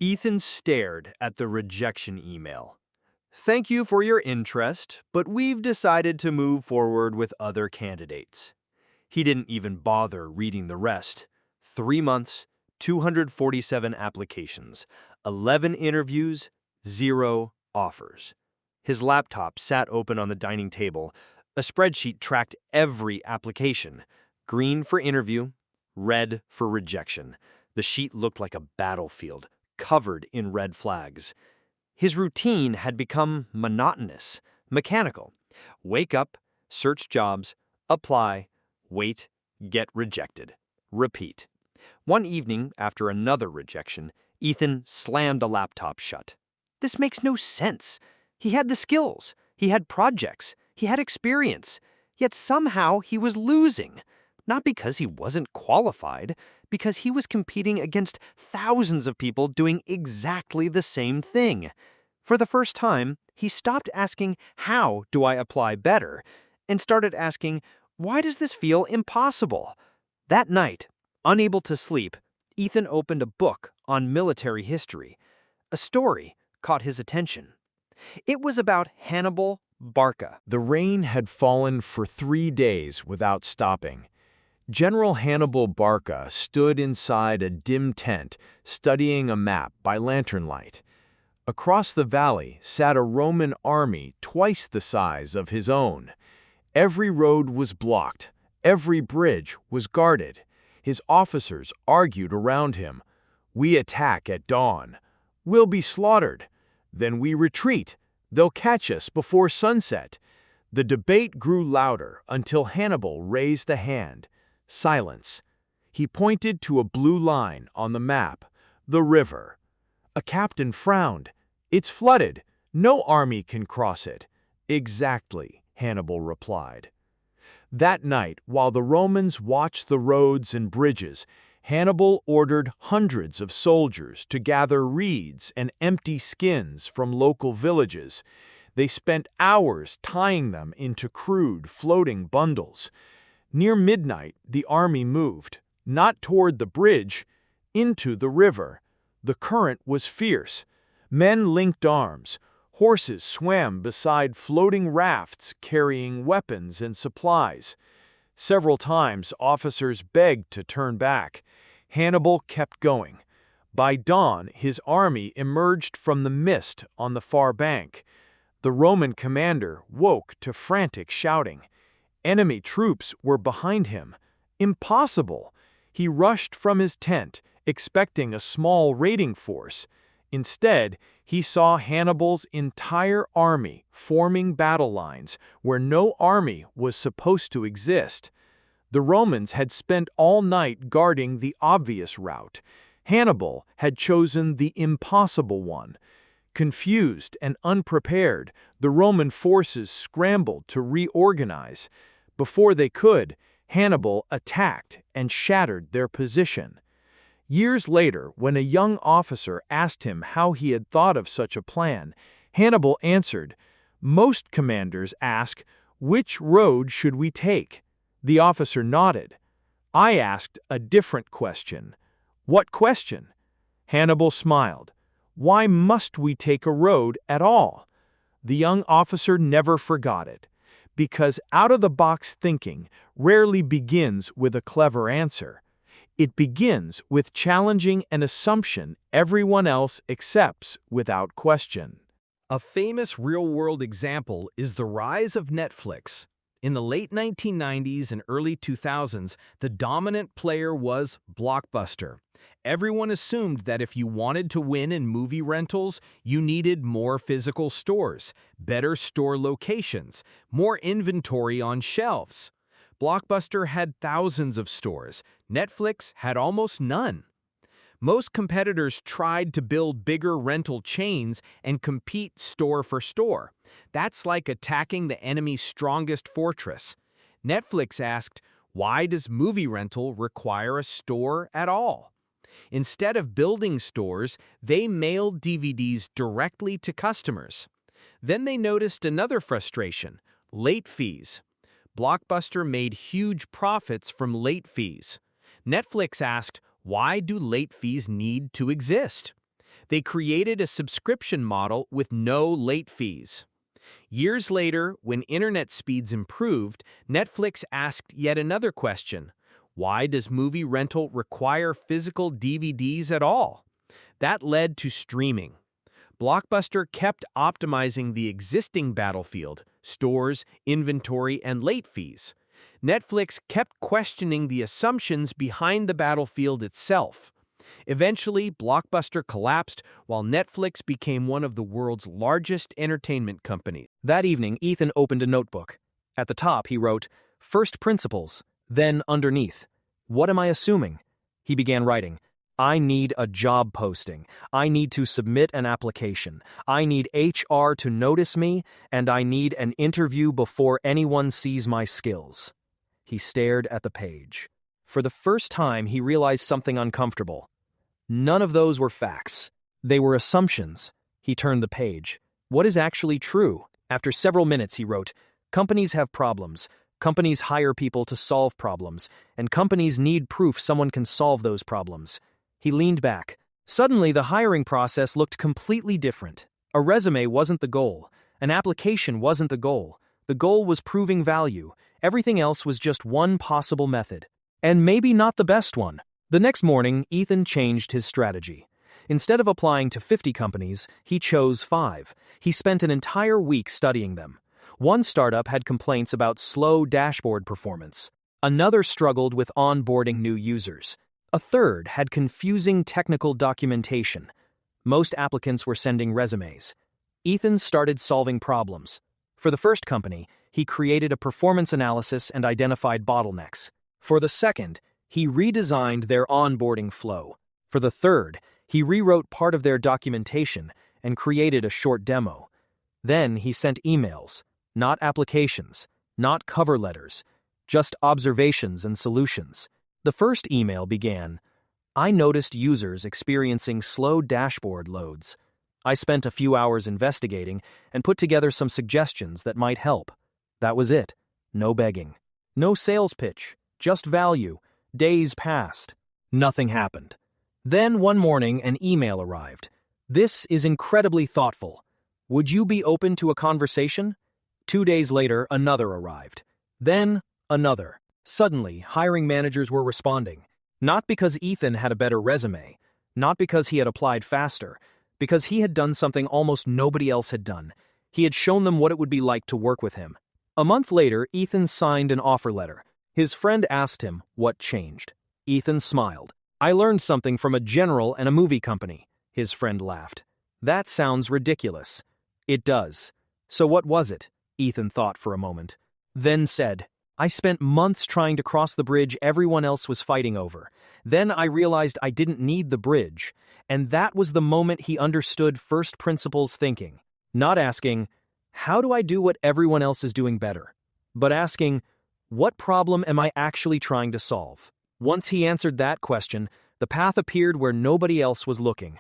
Ethan stared at the rejection email. Thank you for your interest, but we've decided to move forward with other candidates. He didn't even bother reading the rest. 3 months, 247 applications, 11 interviews, 0 offers. His laptop sat open on the dining table. A spreadsheet tracked every application. Green for interview, red for rejection. The sheet looked like a battlefield, covered in red flags. His routine had become monotonous, mechanical. Wake up, search jobs, apply, wait, get rejected. Repeat. One evening, after another rejection, Ethan slammed the laptop shut. This makes no sense. He had the skills, he had projects, he had experience, yet somehow he was losing. Not because he wasn't qualified, because he was competing against thousands of people doing exactly the same thing. For the first time, he stopped asking, "How do I apply better?" and started asking, "Why does this feel impossible?" That night, unable to sleep, Ethan opened a book on military history. A story caught his attention. It was about Hannibal Barca. The rain had fallen for 3 days without stopping. General Hannibal Barca stood inside a dim tent, studying a map by lantern light. Across the valley sat a Roman army twice the size of his own. Every road was blocked, every bridge was guarded. His officers argued around him. "We attack at dawn. We'll be slaughtered. Then we retreat. They'll catch us before sunset." The debate grew louder until Hannibal raised a hand. Silence. He pointed to a blue line on the map, the river. A captain frowned. "It's flooded. No army can cross it." "Exactly," Hannibal replied. That night, while the Romans watched the roads and bridges, Hannibal ordered hundreds of soldiers to gather reeds and empty skins from local villages. They spent hours tying them into crude, floating bundles. Near midnight, the army moved, not toward the bridge, into the river. The current was fierce. Men linked arms. Horses swam beside floating rafts carrying weapons and supplies. Several times, officers begged to turn back. Hannibal kept going. By dawn, his army emerged from the mist on the far bank. The Roman commander woke to frantic shouting. Enemy troops were behind him. Impossible! He rushed from his tent, expecting a small raiding force. Instead, he saw Hannibal's entire army forming battle lines where no army was supposed to exist. The Romans had spent all night guarding the obvious route. Hannibal had chosen the impossible one. Confused and unprepared, the Roman forces scrambled to reorganize. Before they could, Hannibal attacked and shattered their position. Years later, when a young officer asked him how he had thought of such a plan, Hannibal answered, "Most commanders ask, 'Which road should we take?'" The officer nodded. "I asked a different question." "What question?" Hannibal smiled. "Why must we take a road at all?" The young officer never forgot it. Because out-of-the-box thinking rarely begins with a clever answer. It begins with challenging an assumption everyone else accepts without question. A famous real-world example is the rise of Netflix. In the late 1990s and early 2000s, the dominant player was Blockbuster. Everyone assumed that if you wanted to win in movie rentals, you needed more physical stores, better store locations, more inventory on shelves. Blockbuster had thousands of stores. Netflix had almost none. Most competitors tried to build bigger rental chains and compete store for store. That's like attacking the enemy's strongest fortress. Netflix asked, why does movie rental require a store at all? Instead of building stores, they mailed DVDs directly to customers. Then they noticed another frustration: late fees. Blockbuster made huge profits from late fees. Netflix asked, why do late fees need to exist? They created a subscription model with no late fees. Years later, when internet speeds improved, Netflix asked yet another question. Why does movie rental require physical DVDs at all? That led to streaming. Blockbuster kept optimizing the existing battlefield, stores, inventory, and late fees. Netflix kept questioning the assumptions behind the battlefield itself. Eventually, Blockbuster collapsed while Netflix became one of the world's largest entertainment companies. That evening, Ethan opened a notebook. At the top, he wrote, "First principles," then underneath, "What am I assuming?" He began writing, "I need a job posting. I need to submit an application. I need HR to notice me, and I need an interview before anyone sees my skills." He stared at the page. For the first time, he realized something uncomfortable. None of those were facts. They were assumptions. He turned the page. What is actually true? After several minutes, he wrote, "Companies have problems. Companies hire people to solve problems, and companies need proof someone can solve those problems." He leaned back. Suddenly, the hiring process looked completely different. A resume wasn't the goal. An application wasn't the goal. The goal was proving value. Everything else was just one possible method. And maybe not the best one. The next morning, Ethan changed his strategy. Instead of applying to 50 companies, he chose 5. He spent an entire week studying them. One startup had complaints about slow dashboard performance. Another struggled with onboarding new users. A third had confusing technical documentation. Most applicants were sending resumes. Ethan started solving problems. For the first company, he created a performance analysis and identified bottlenecks. For the second, he redesigned their onboarding flow. For the third, he rewrote part of their documentation and created a short demo. Then he sent emails, not applications, not cover letters, just observations and solutions. The first email began, "I noticed users experiencing slow dashboard loads. I spent a few hours investigating and put together some suggestions that might help." That was it. No begging. No sales pitch. Just value. Days passed. Nothing happened. Then one morning an email arrived. "This is incredibly thoughtful. Would you be open to a conversation?" 2 days later, another arrived. Then, another. Suddenly, hiring managers were responding. Not because Ethan had a better resume, not because he had applied faster, because he had done something almost nobody else had done. He had shown them what it would be like to work with him. A month later, Ethan signed an offer letter. His friend asked him what changed. Ethan smiled. "I learned something from a general and a movie company." His friend laughed. "That sounds ridiculous." "It does." "So what was it?" Ethan thought for a moment. Then said, "I spent months trying to cross the bridge everyone else was fighting over. Then I realized I didn't need the bridge. And that was the moment he understood first principles thinking. Not asking, how do I do what everyone else is doing better? But asking, what problem am I actually trying to solve? Once he answered that question, the path appeared where nobody else was looking.